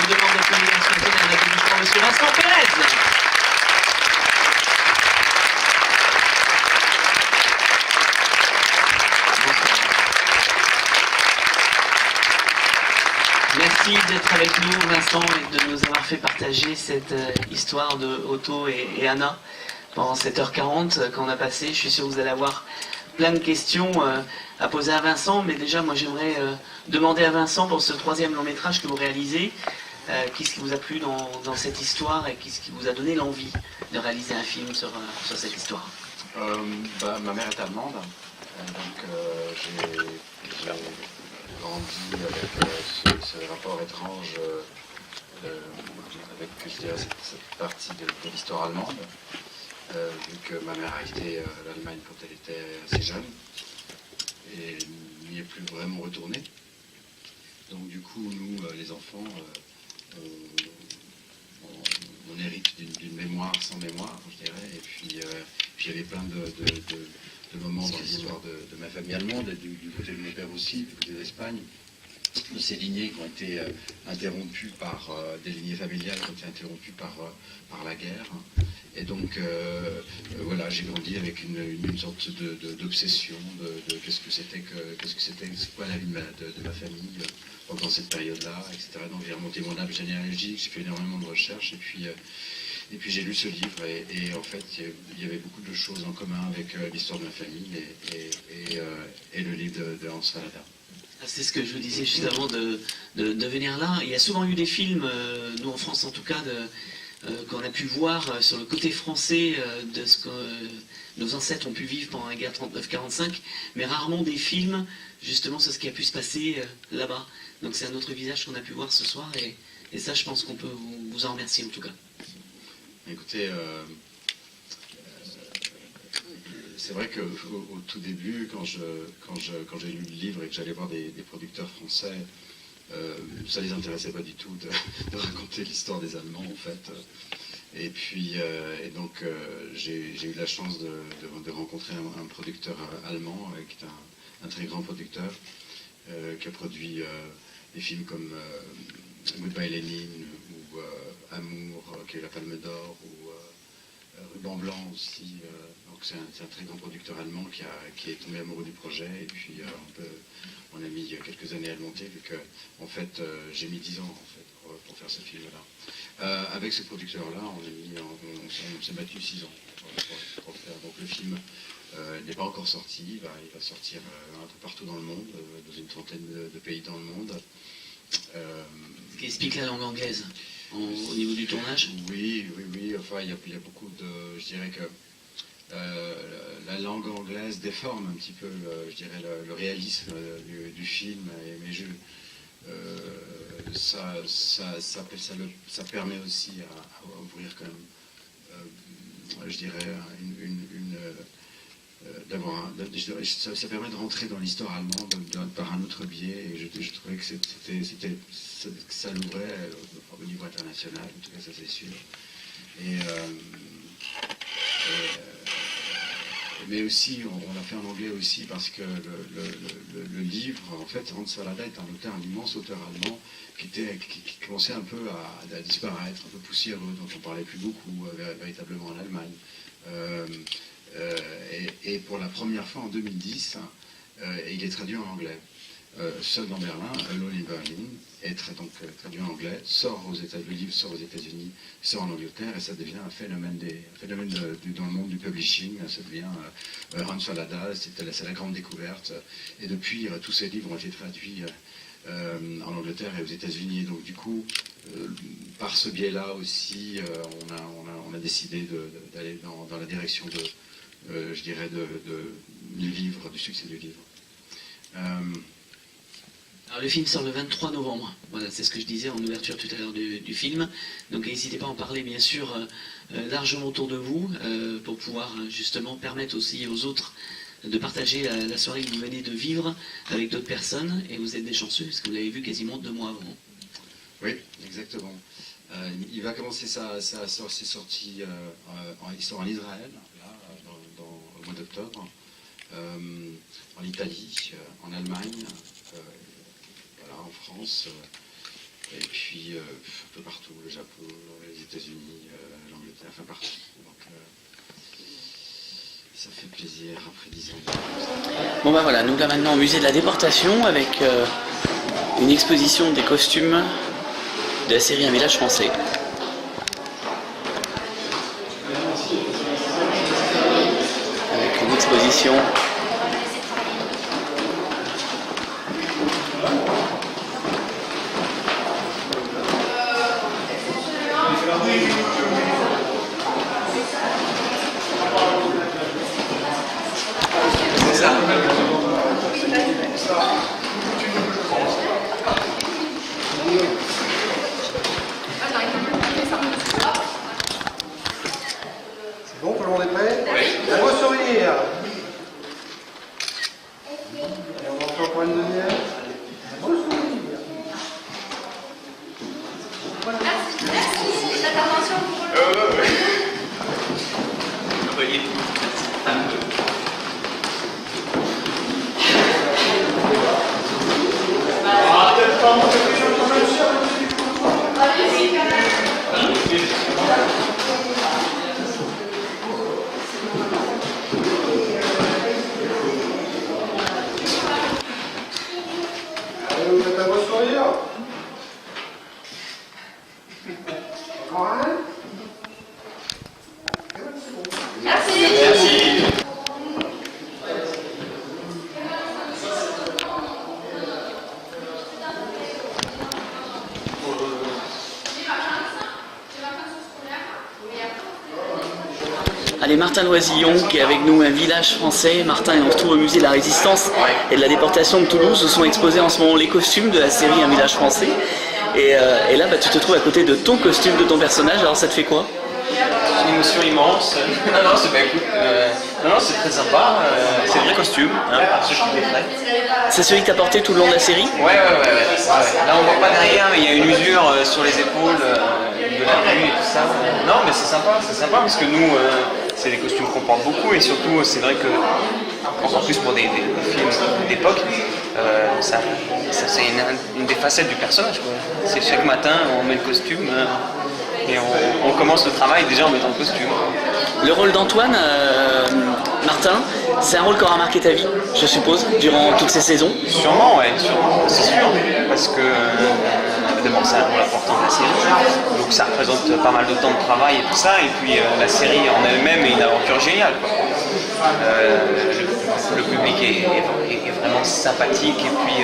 demande de communication tonnerre d'applaudissements, monsieur Vincent Pérez. Merci d'être avec nous, Vincent, et de nous avoir fait partager cette histoire de Otto et Anna pendant 7h40 qu'on a passé. Je suis sûr que vous allez avoir plein de questions à poser à Vincent, mais déjà, moi, j'aimerais demander à Vincent, pour ce 3e long métrage que vous réalisez, qu'est-ce qui vous a plu dans cette histoire et qu'est-ce qui vous a donné l'envie de réaliser un film sur cette histoire? Ma mère est allemande, donc j'ai grandi avec ce rapport étrange avec, je dirais, cette partie de l'histoire allemande, vu que ma mère a quitté l'Allemagne quand elle était assez jeune et n'y est plus vraiment retournée. Donc du coup, nous, les enfants, on hérite d'une mémoire sans mémoire, je dirais, et puis il y avait plein de moments dans l'histoire de ma famille allemande, et du côté de mon père aussi, du côté d'Espagne, de ces lignées qui ont été interrompues par des lignées familiales qui ont été interrompues par la guerre. Et donc, voilà, j'ai grandi avec une sorte d'obsession de qu'est-ce que c'était, c'est quoi la vie de ma famille pendant cette période-là, etc. Donc j'ai remonté mon arbre généalogique, j'ai fait énormément de recherches, et puis j'ai lu ce livre, et en fait, il y avait beaucoup de choses en commun avec l'histoire de ma famille et le livre de Hans Fallada. C'est ce que je vous disais juste avant de venir là. Il y a souvent eu des films, nous en France en tout cas, qu'on a pu voir sur le côté français de ce que nos ancêtres ont pu vivre pendant la guerre 39-45, mais rarement des films justement sur ce qui a pu se passer là-bas. Donc c'est un autre visage qu'on a pu voir ce soir, et ça je pense qu'on peut vous en remercier en tout cas. Écoutez, c'est vrai qu'au tout début, quand j'ai lu le livre et que j'allais voir des producteurs français, ça les intéressait pas du tout de raconter l'histoire des Allemands en fait. Et puis, donc j'ai eu la chance de rencontrer un producteur allemand, qui est un très grand producteur, qui a produit des films comme Goodbye Lénine, ou Amour, qui a eu la Palme d'Or, ou Ruban Blanc aussi. Donc c'est un très grand producteur allemand qui est tombé amoureux du projet, et puis on a mis quelques années à le monter, vu que en fait j'ai mis 10 ans en fait, pour faire ce film-là. Avec ce producteur-là, on s'est battu 6 ans pour le faire. Donc le film n'est pas encore sorti, il va sortir un peu partout dans le monde, dans une trentaine de pays dans le monde. Ce qui explique la langue anglaise au niveau du tournage? Oui, enfin il y a beaucoup de... Je dirais que la langue anglaise déforme un petit peu, je dirais, le réalisme du film, mais ça permet aussi à ouvrir quand même, je dirais, ça permet de rentrer dans l'histoire allemande par un autre biais, et je trouvais que ça l'ouvrait au niveau international, en tout cas ça c'est sûr. Mais aussi, on l'a fait en anglais aussi, parce que le livre, en fait, Hans Fallada est un immense auteur allemand qui commençait un peu à disparaître, un peu poussiéreux, dont on ne parlait plus beaucoup véritablement en Allemagne. Et pour la première fois en 2010, il est traduit en anglais. Seul dans Berlin, Alone in Berlin, est donc traduit en anglais, le livre sort aux États-Unis, sort en Angleterre, et ça devient un phénomène dans le monde du publishing. Ça devient Hans Fallada, c'est la grande découverte. Et depuis, tous ces livres ont été traduits en Angleterre et aux États-Unis. Donc du coup, par ce biais-là aussi, on a décidé d'aller dans la direction je dirais, du livre, du succès du livre. Alors le film sort le 23 novembre, voilà, c'est ce que je disais en ouverture tout à l'heure du film, donc n'hésitez pas à en parler bien sûr largement autour de vous, pour pouvoir justement permettre aussi aux autres de partager la soirée que vous venez de vivre avec d'autres personnes, et vous êtes des chanceux parce que vous l'avez vu quasiment 2 mois avant. Oui, exactement. Il va commencer ses sorties il sort en Israël, là, au mois d'octobre, en Italie, en Allemagne, voilà, en France, Et puis un peu partout, le Japon, les États-Unis, l'Angleterre, enfin partout. Donc ça fait plaisir après 10 ans. Bon bah voilà, nous là maintenant au musée de la déportation avec une exposition des costumes de la série Un village français. Avec une exposition C'est bon, tout le monde est prêt? Oui. Un beau sourire. Et on en fait encore une deuxième. Un beau sourire. Merci. L'intervention pour Allez, vous faites un beau sourire. Encore un. Merci. Allez, Martin Loisillon qui est avec nous, Un village français. Martin et on se trouve au musée de la Résistance et de la déportation de Toulouse où sont exposés en ce moment les costumes de la série Un village français. Et là, bah, tu te trouves à côté de ton costume, de ton personnage. Alors ça te fait quoi? Une émotion immense. Non, c'est bah, écoute, c'est très sympa. C'est le vrai costume, hein, ce qui est prêt. C'est celui que tu as porté tout le long de la série? Ouais. Là, on voit pas derrière, mais il y a une usure sur les épaules de la vue et tout ça. Non, mais c'est sympa parce que nous, c'est des costumes qu'on porte beaucoup et surtout, c'est vrai que, encore plus pour des films d'époque, ça c'est une des facettes du personnage, quoi. C'est chaque matin, on met le costume. Et on commence le travail déjà en mettant le costume. Le rôle d'Antoine, Martin, c'est un rôle qui aura marqué ta vie, je suppose, durant toutes ces saisons. Sûrement, ouais, c'est sûr. Parce que d'abord c'est un rôle important de la série. Donc ça représente pas mal de temps de travail et tout ça. Et puis la série en elle-même est une aventure géniale, quoi. Le public est vraiment sympathique et puis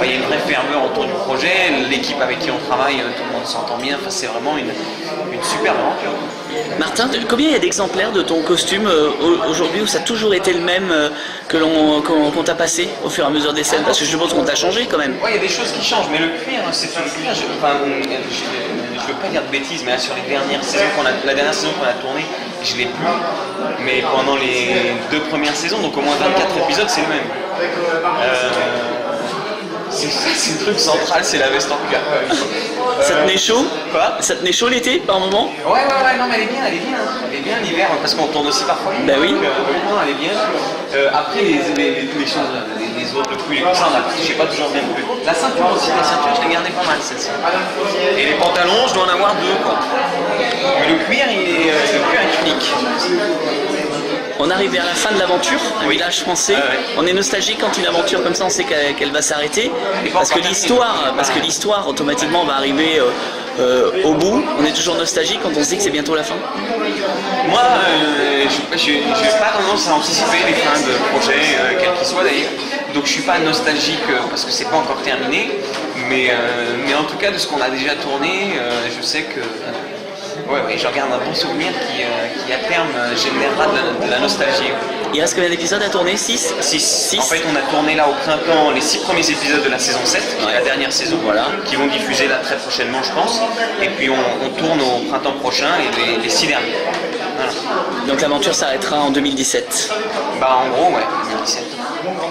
il y a une vraie ferveur autour du projet. L'équipe avec qui on travaille, tout le monde s'entend bien. Enfin, c'est vraiment une super aventure. Martin, combien il y a d'exemplaires de ton costume aujourd'hui où ça a toujours été le même qu'on t'a passé au fur et à mesure des scènes? Parce que je suppose qu'on t'a changé quand même. Ouais, il y a des choses qui changent, mais le cuir, c'est le cuir. Je veux pas dire de bêtises, mais là, sur les dernières saisons la dernière saison qu'on a tournée, je l'ai plus. Mais pendant les 2 premières saisons, donc au moins 24 épisodes, c'est le même. C'est le truc central, c'est la veste en cuir. Ça tenait chaud? Quoi? Ça tenait chaud l'été par moment? Ouais, non, mais elle est bien l'hiver, parce qu'on tourne aussi parfois. Bah oui. Donc, elle est bien. Après, les choses, les autres, le pull et tout ça, j'ai pas toujours bien plu. La ceinture aussi, je l'ai gardée pas mal celle-ci. Et les pantalons, je dois en avoir 2, quoi. Mais le cuir est unique. On arrive vers la fin de l'aventure, Un village français. On est nostalgique quand une aventure comme ça, on sait qu'elle va s'arrêter. Parce que l'histoire, automatiquement, va arriver au bout. On est toujours nostalgique quand on sait que c'est bientôt la fin. Moi, je n'ai pas tendance à anticiper les fins de projets, quels qu'ils soient d'ailleurs. Donc je suis pas nostalgique parce que c'est pas encore terminé. Mais en tout cas, de ce qu'on a déjà tourné, je sais que... Ouais, j'en garde un bon souvenir qui à terme générera de la nostalgie. Il reste combien d'épisodes à tourner? 6? 6. En fait, on a tourné là au printemps les 6 premiers épisodes de la saison 7, qui est la dernière saison, qui vont diffuser là très prochainement, je pense. Et puis on tourne au printemps prochain les 6 derniers. Voilà. Donc l'aventure s'arrêtera en 2017. Bah en gros, ouais, 2017.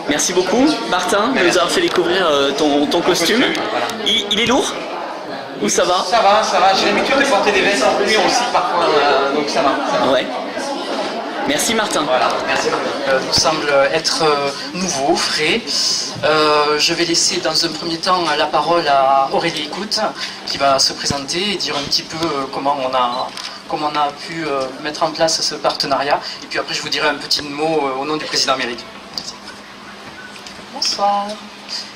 Merci beaucoup, Martin, de nous avoir fait découvrir ton costume. Voilà. Il est lourd? Ou ça va? Ça va. J'ai l'habitude de porter des vestes en cuir aussi parfois, donc ça va. Ouais. Merci Martin. Voilà, merci. Nous semble être nouveau, frais. Je vais laisser dans un premier temps la parole à Aurélie Écoute, qui va se présenter et dire un petit peu comment on a pu mettre en place ce partenariat. Et puis après, je vous dirai un petit mot au nom du président Méric. Bonsoir.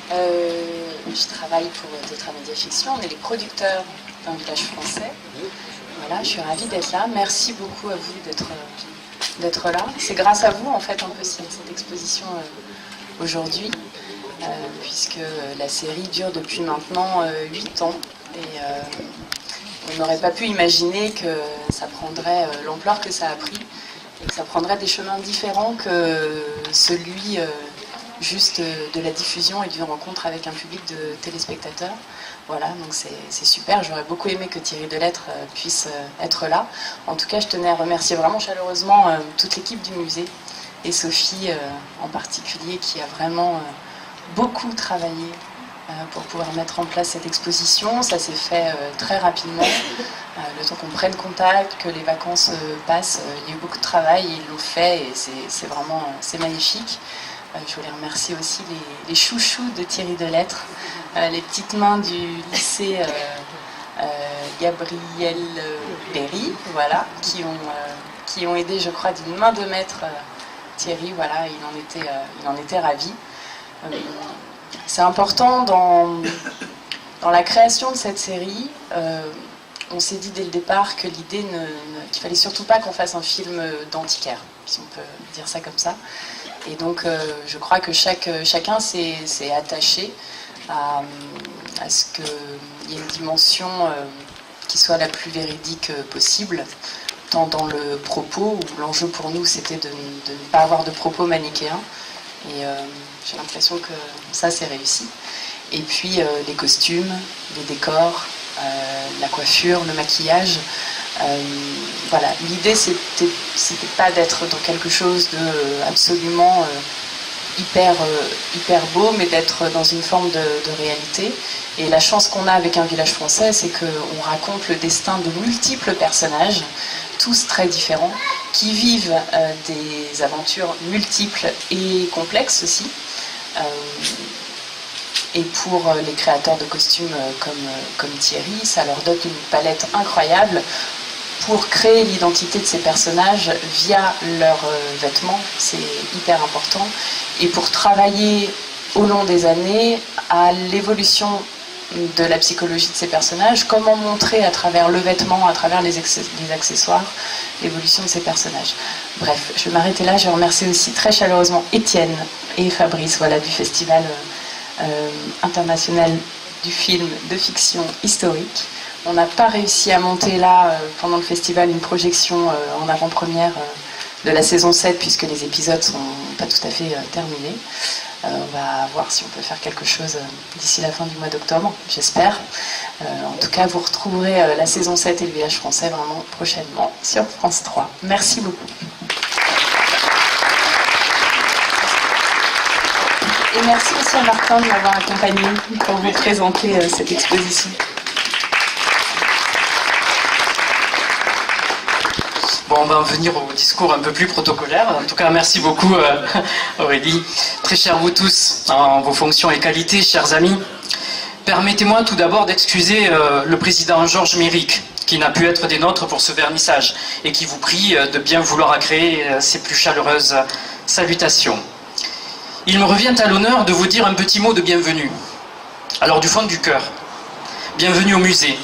Je travaille pour Tetra Média Fiction. On est les producteurs d'un village français. Voilà, je suis ravie d'être là. Merci beaucoup à vous d'être là. C'est grâce à vous, en fait, un peu cette exposition aujourd'hui, puisque la série dure depuis maintenant 8 ans. Et on n'aurait pas pu imaginer que ça prendrait l'ampleur que ça a pris et que ça prendrait des chemins différents que celui juste de la diffusion et d'une rencontre avec un public de téléspectateurs. Voilà, donc c'est super. J'aurais beaucoup aimé que Thierry Delettre puisse être là. En tout cas, je tenais à remercier vraiment chaleureusement toute l'équipe du musée et Sophie en particulier qui a vraiment beaucoup travaillé pour pouvoir mettre en place cette exposition. Ça s'est fait très rapidement. Le temps qu'on prenne contact, que les vacances passent, il y a eu beaucoup de travail, ils l'ont fait et c'est vraiment magnifique. Je voulais remercier aussi les chouchous de Thierry Delettre, les petites mains du lycée Gabriel Berry, voilà, qui ont aidé, je crois, d'une main de maître Thierry. Voilà, il en était ravi. C'est important dans la création de cette série. On s'est dit dès le départ que l'idée qu'il fallait surtout pas qu'on fasse un film d'antiquaire, si on peut dire ça comme ça. Et donc, je crois que chacun s'est attaché à ce qu'il y ait une dimension qui soit la plus véridique possible, tant dans le propos, où l'enjeu pour nous, c'était de ne pas avoir de propos manichéens. Et j'ai l'impression que ça, c'est réussi. Et puis, les costumes, les décors, la coiffure, le maquillage. Voilà, l'idée c'était pas d'être dans quelque chose de absolument hyper beau, mais d'être dans une forme de réalité. Et la chance qu'on a avec un village français, c'est qu'on raconte le destin de multiples personnages, tous très différents, qui vivent des aventures multiples et complexes aussi. Et pour les créateurs de costumes comme Thierry, ça leur donne une palette incroyable pour créer l'identité de ces personnages via leurs vêtements, c'est hyper important, et pour travailler au long des années à l'évolution de la psychologie de ces personnages, comment montrer à travers le vêtement, à travers les accessoires, l'évolution de ces personnages. Bref, je vais m'arrêter là, je remercie aussi très chaleureusement Étienne et Fabrice, voilà, du Festival international du film de fiction historique. On n'a pas réussi à monter là, pendant le festival, une projection en avant-première de la saison 7, puisque les épisodes ne sont pas tout à fait terminés. On va voir si on peut faire quelque chose d'ici la fin du mois d'octobre, j'espère. En tout cas, vous retrouverez la saison 7 et le village français vraiment prochainement sur France 3. Merci beaucoup. Et merci aussi à Martin de m'avoir accompagné pour vous présenter cette exposition. Bon, on va en venir au discours un peu plus protocolaire. En tout cas, merci beaucoup Aurélie. Très chers vous tous, en vos fonctions et qualités, chers amis. Permettez-moi tout d'abord d'excuser le président Georges Méric, qui n'a pu être des nôtres pour ce vernissage, et qui vous prie de bien vouloir agréer ses plus chaleureuses salutations. Il me revient à l'honneur de vous dire un petit mot de bienvenue. Alors du fond du cœur, bienvenue au musée.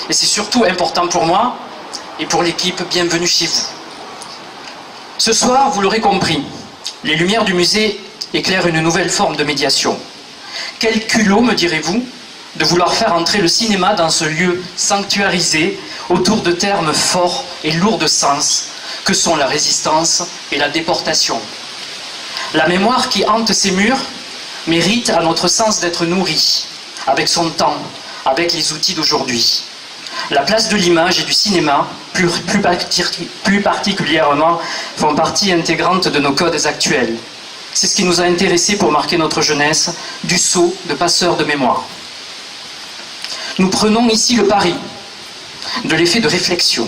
Et c'est surtout important pour moi, et pour l'équipe, bienvenue chez vous. Ce soir, vous l'aurez compris, les lumières du musée éclairent une nouvelle forme de médiation. Quel culot, me direz-vous, de vouloir faire entrer le cinéma dans ce lieu sanctuarisé autour de termes forts et lourds de sens que sont la résistance et la déportation. La mémoire qui hante ces murs mérite, à notre sens, d'être nourrie avec son temps, avec les outils d'aujourd'hui. La place de l'image et du cinéma, plus particulièrement, font partie intégrante de nos codes actuels. C'est ce qui nous a intéressés pour marquer notre jeunesse du sceau de passeurs de mémoire. Nous prenons ici le pari de l'effet de réflexion,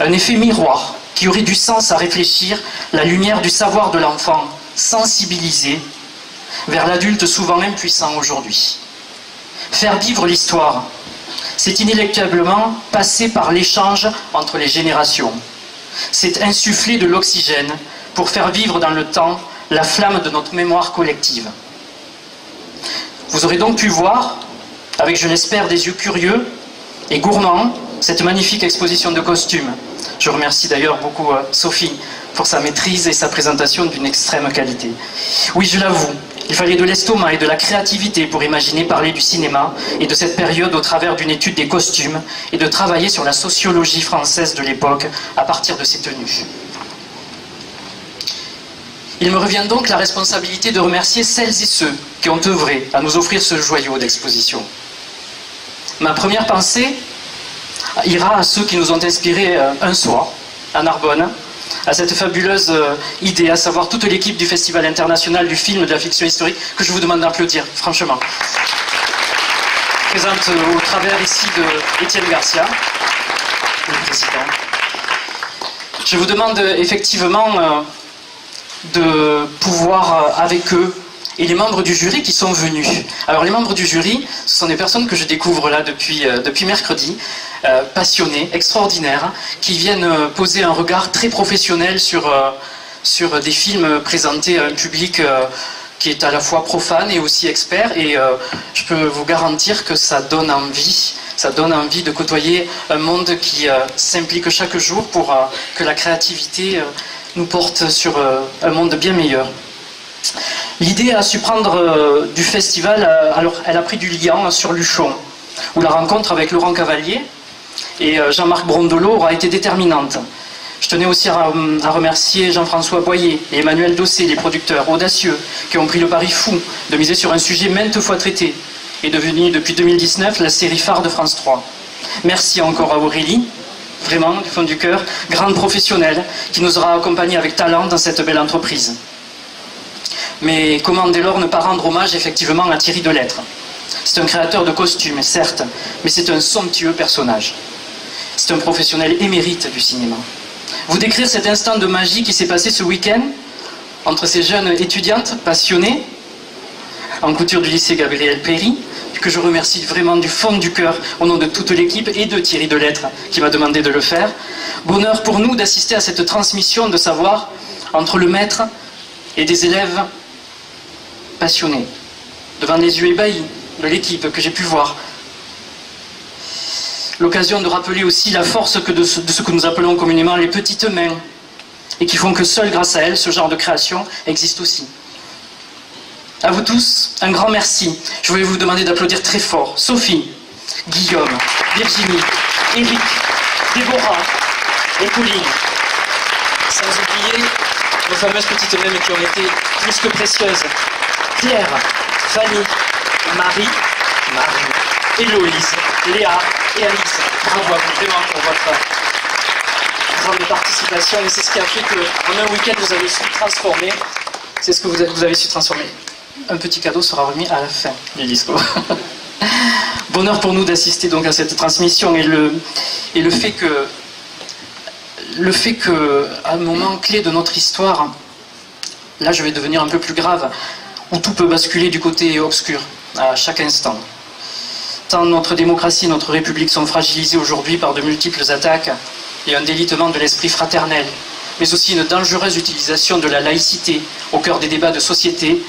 un effet miroir qui aurait du sens à réfléchir la lumière du savoir de l'enfant, sensibilisé, vers l'adulte souvent impuissant aujourd'hui. Faire vivre l'histoire, c'est inéluctablement passer par l'échange entre les générations. C'est insuffler de l'oxygène pour faire vivre dans le temps la flamme de notre mémoire collective. Vous aurez donc pu voir, avec je l'espère des yeux curieux et gourmands, cette magnifique exposition de costumes. Je remercie d'ailleurs beaucoup Sophie pour sa maîtrise et sa présentation d'une extrême qualité. Oui, je l'avoue, il fallait de l'estomac et de la créativité pour imaginer parler du cinéma et de cette période au travers d'une étude des costumes et de travailler sur la sociologie française de l'époque à partir de ces tenues. Il me revient donc la responsabilité de remercier celles et ceux qui ont œuvré à nous offrir ce joyau d'exposition. Ma première pensée ira à ceux qui nous ont inspirés un soir, à Narbonne, à cette fabuleuse idée, à savoir toute l'équipe du Festival international du film de la fiction historique, que je vous demande d'applaudir, franchement. Présente au travers ici de Étienne Garcia, le président. Je vous demande effectivement de pouvoir, avec eux, et les membres du jury qui sont venus. Alors les membres du jury, ce sont des personnes que je découvre là depuis mercredi, passionnés, extraordinaires, qui viennent poser un regard très professionnel sur des films présentés à un public qui est à la fois profane et aussi expert, et je peux vous garantir que ça donne envie de côtoyer un monde qui s'implique chaque jour pour que la créativité nous porte sur un monde bien meilleur. L'idée a su prendre du festival, alors elle a pris du liant sur Luchon, où la rencontre avec Laurent Cavalier et Jean-Marc Brondolo aura été déterminante. Je tenais aussi à remercier Jean-François Boyer et Emmanuel Dossé, les producteurs audacieux, qui ont pris le pari fou de miser sur un sujet maintes fois traité et devenu depuis 2019 la série phare de France 3. Merci encore à Aurélie, vraiment du fond du cœur, grande professionnelle, qui nous aura accompagnés avec talent dans cette belle entreprise. Mais comment dès lors ne pas rendre hommage effectivement à Thierry Delettre? C'est un créateur de costumes, certes, mais c'est un somptueux personnage. C'est un professionnel émérite du cinéma. Vous décrire cet instant de magie qui s'est passé ce week-end entre ces jeunes étudiantes passionnées en couture du lycée Gabriel Péry, que je remercie vraiment du fond du cœur au nom de toute l'équipe et de Thierry Delettre qui m'a demandé de le faire. Bonheur pour nous d'assister à cette transmission de savoir entre le maître et des élèves passionnés, devant les yeux ébahis de l'équipe que j'ai pu voir. L'occasion de rappeler aussi la force de ce que nous appelons communément les petites mains, et qui font que seul grâce à elles, ce genre de création existe aussi. À vous tous, un grand merci. Je voulais vous demander d'applaudir très fort Sophie, Guillaume, Virginie, Eric, Déborah et Pauline. Sans oublier nos fameuses petites mains qui ont été plus que précieuses. Claire, Fanny, Marie, Héloïse, Léa et Alice. Bravo à vous vraiment pour votre grande participation, et c'est ce qui a fait qu'en un week-end vous avez su transformer. C'est ce que vous avez su transformer. Un petit cadeau sera remis à la fin du discours. Bonheur pour nous d'assister donc à cette transmission, et le fait que à un moment clé de notre histoire, là je vais devenir un peu plus grave, où tout peut basculer du côté obscur à chaque instant. Tant notre démocratie et notre République sont fragilisées aujourd'hui par de multiples attaques et un délitement de l'esprit fraternel, mais aussi une dangereuse utilisation de la laïcité au cœur des débats de société,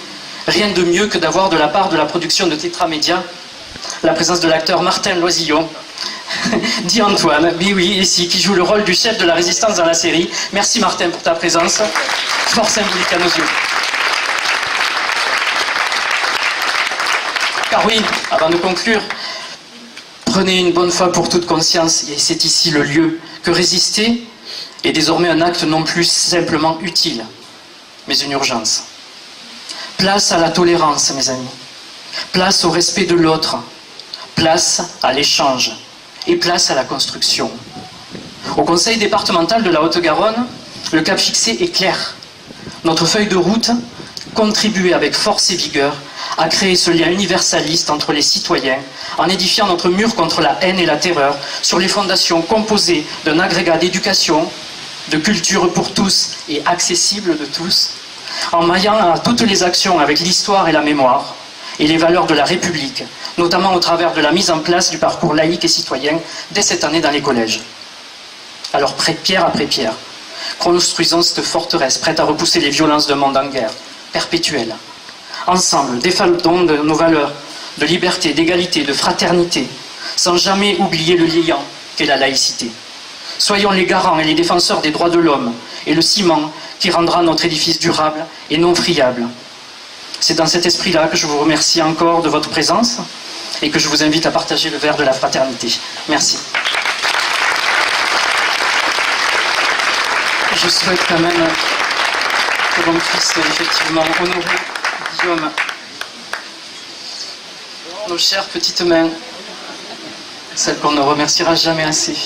rien de mieux que d'avoir de la part de la production de Tétramédia la présence de l'acteur Martin Loisillon, dit Antoine, oui, ici, qui joue le rôle du chef de la résistance dans la série. Merci Martin pour ta présence, fort symbolique à nos yeux. Car oui, avant de conclure, prenez une bonne fois pour toute conscience, et c'est ici le lieu, que résister est désormais un acte non plus simplement utile, mais une urgence. Place à la tolérance, mes amis. Place au respect de l'autre. Place à l'échange. Et place à la construction. Au Conseil départemental de la Haute-Garonne, le cap fixé est clair. Notre feuille de route, contribuer avec force et vigueur à créer ce lien universaliste entre les citoyens, en édifiant notre mur contre la haine et la terreur, sur les fondations composées d'un agrégat d'éducation, de culture pour tous et accessible de tous, en maillant toutes les actions avec l'histoire et la mémoire, et les valeurs de la République, notamment au travers de la mise en place du parcours laïque et citoyen dès cette année dans les collèges. Alors, pierre après pierre, construisons cette forteresse prête à repousser les violences d'un monde en guerre, perpétuelle. Ensemble, défendons de nos valeurs de liberté, d'égalité, de fraternité, sans jamais oublier le liant qu'est la laïcité. Soyons les garants et les défenseurs des droits de l'homme et le ciment qui rendra notre édifice durable et non friable. C'est dans cet esprit-là que je vous remercie encore de votre présence et que je vous invite à partager le verre de la fraternité. Merci. Je souhaite quand même que l'on puisse effectivement honorer, Guillaume, nos chères petites mains, celles qu'on ne remerciera jamais assez.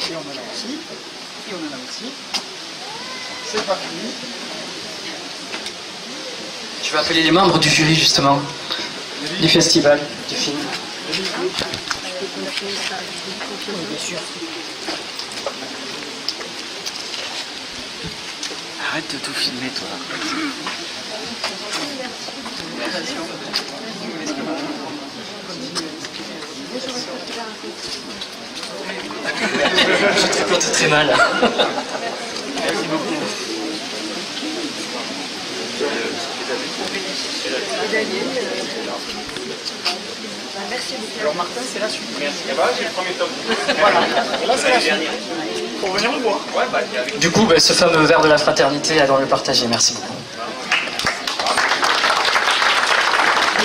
Et on en a aussi. Et on en a aussi. C'est parti. Je vais appeler les membres du jury, justement, du festival, du film. Arrête de tout filmer, toi. Je tripote très mal. Merci beaucoup. Alors Martin, c'est la suite. Merci. J'ai le premier tome. Voilà. Là, c'est la suite. Pour venir le voir. Du coup, ce fameux verre de la fraternité, allons le partager. Merci beaucoup.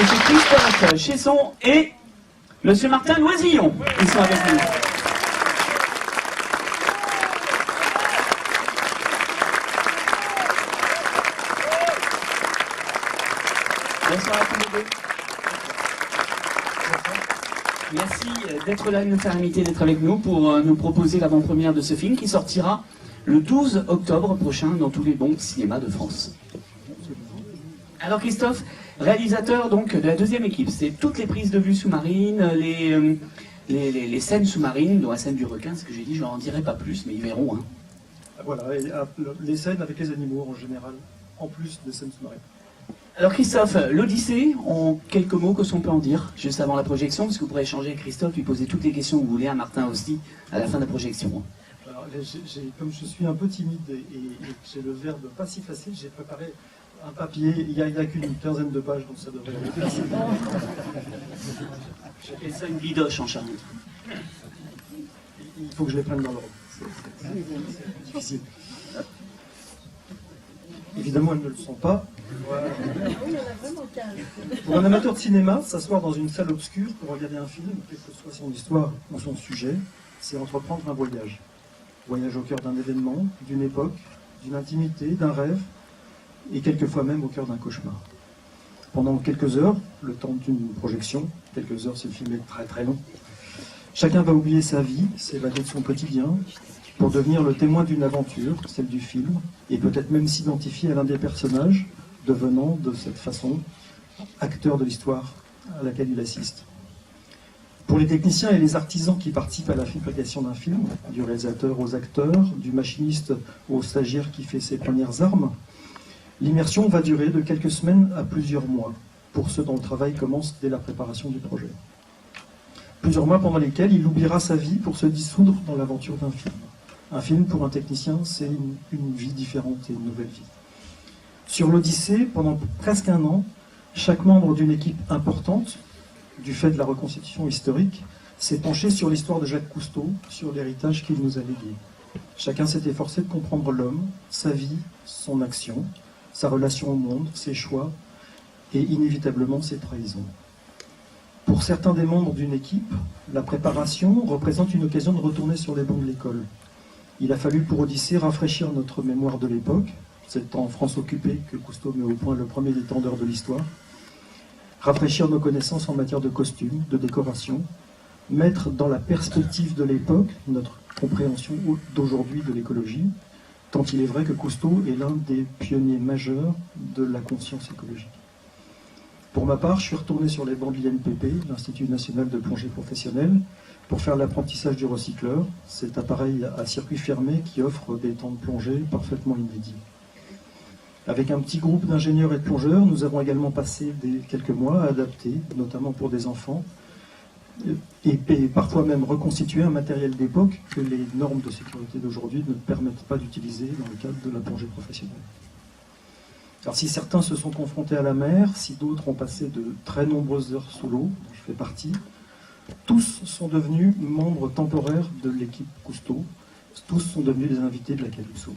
Monsieur Christophe Chesson et Monsieur Martin Loisillon. Ils sont avec nous. Bonsoir à tous les deux. Merci d'être là, de nous faire l'amitié d'être avec nous pour nous proposer l'avant-première de ce film qui sortira le 12 octobre prochain dans tous les bons cinémas de France. Alors Christophe, réalisateur donc de la deuxième équipe, c'est toutes les prises de vue sous-marines, les scènes sous-marines, dont la scène du requin, ce que j'ai dit, je n'en dirai pas plus, mais ils verront. Hein. Voilà, et les scènes avec les animaux en général, en plus des scènes sous-marines. Alors Christophe, l'Odyssée, en quelques mots, qu'est-ce qu'on peut en dire, juste avant la projection, parce que vous pourrez échanger avec Christophe, lui poser toutes les questions que vous voulez, à Martin aussi, à la fin de la projection. Alors, comme je suis un peu timide et j'ai le verbe pas si facile, j'ai préparé un papier, il n'y a qu'une quinzaine de pages, donc ça devrait aller. J'appelle ça une bidoche en charente. Il faut que je les prenne dans l'ordre. C'est difficile. Évidemment, elles ne le sont pas. Voilà. Pour un amateur de cinéma, s'asseoir dans une salle obscure pour regarder un film, quelle que soit son histoire ou son sujet, c'est entreprendre un voyage. Voyage au cœur d'un événement, d'une époque, d'une intimité, d'un rêve, et quelquefois même au cœur d'un cauchemar. Pendant quelques heures, le temps d'une projection, quelques heures si le film est très très long, chacun va oublier sa vie, s'évader de son quotidien, pour devenir le témoin d'une aventure, celle du film, et peut-être même s'identifier à l'un des personnages, devenant de cette façon acteur de l'histoire à laquelle il assiste. Pour les techniciens et les artisans qui participent à la fabrication d'un film, du réalisateur aux acteurs, du machiniste au stagiaire qui fait ses premières armes, l'immersion va durer de quelques semaines à plusieurs mois, pour ceux dont le travail commence dès la préparation du projet. Plusieurs mois pendant lesquels il oubliera sa vie pour se dissoudre dans l'aventure d'un film. Un film, pour un technicien, c'est une vie différente et une nouvelle vie. Sur l'Odyssée, pendant presque un an, chaque membre d'une équipe importante, du fait de la reconstitution historique, s'est penché sur l'histoire de Jacques Cousteau, sur l'héritage qu'il nous a légué. Chacun s'est efforcé de comprendre l'homme, sa vie, son action, sa relation au monde, ses choix et inévitablement ses trahisons. Pour certains des membres d'une équipe, la préparation représente une occasion de retourner sur les bancs de l'école. Il a fallu pour Odyssée rafraîchir notre mémoire de l'époque. C'est en France occupée que Cousteau met au point le premier détendeur de l'histoire. Rafraîchir nos connaissances en matière de costumes, de décoration, mettre dans la perspective de l'époque notre compréhension d'aujourd'hui de l'écologie, tant il est vrai que Cousteau est l'un des pionniers majeurs de la conscience écologique. Pour ma part, je suis retourné sur les bancs de l'INPP, l'Institut national de plongée professionnelle, pour faire l'apprentissage du recycleur, cet appareil à circuit fermé qui offre des temps de plongée parfaitement inédits. Avec un petit groupe d'ingénieurs et de plongeurs, nous avons également passé quelques mois à adapter, notamment pour des enfants, et parfois même reconstituer un matériel d'époque que les normes de sécurité d'aujourd'hui ne permettent pas d'utiliser dans le cadre de la plongée professionnelle. Alors si certains se sont confrontés à la mer, si d'autres ont passé de très nombreuses heures sous l'eau, dont je fais partie, tous sont devenus membres temporaires de l'équipe Cousteau, tous sont devenus des invités de la Calypso.